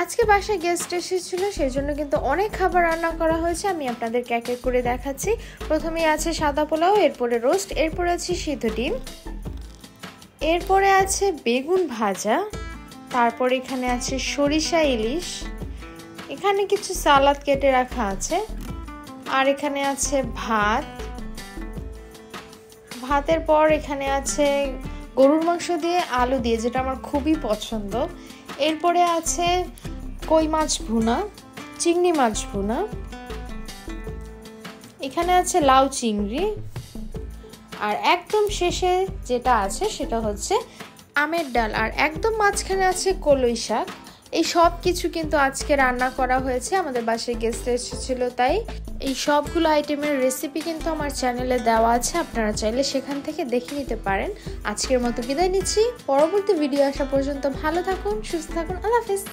আজকে বাসায় গেস্ট এসেছিল, সেজন্য কিন্তু অনেক খাবার রান্না করা হয়েছে। আমি আপনাদেরকে এক এক করে দেখাচ্ছি। প্রথমেই আছে সাদা পোলাও, এরপরে রোস্ট, এরপরে আছে সিদ্ধ ডিম, এরপরে আছে বেগুন ভাজা, তারপর এখানে আছে সরিষা ইলিশ, এখানে কিছু সালাদ কেটে রাখা আছে, আর এখানে আছে ভাত। ভাতের পর এখানে আছে গরুর মাংস দিয়ে আলু দিয়ে, যেটা আমার খুবই পছন্দ। এরপরে আছে কই মাছ ভুনা, চিংড়ি মাছ ভুনা, এখানে আছে লাউ চিংড়ি, আর একদম শেষে যেটা আছে সেটা হচ্ছে আমের ডাল, আর একদম মাঝখানে আছে কলই শাক। এই সব কিছু কিন্তু আজকে রান্না করা হয়েছে, আমাদের বাসায় গেস্ট এসেছিল তাই। এই সবগুলো আইটেমের রেসিপি কিন্তু আমার চ্যানেলে দেওয়া আছে, আপনারা চাইলে সেখান থেকে দেখে নিতে পারেন। আজকের মতো বিদায় নিচ্ছি, পরবর্তী ভিডিও আসা পর্যন্ত ভালো থাকুন, সুস্থ থাকুন, আল্লাহ হাফেজ।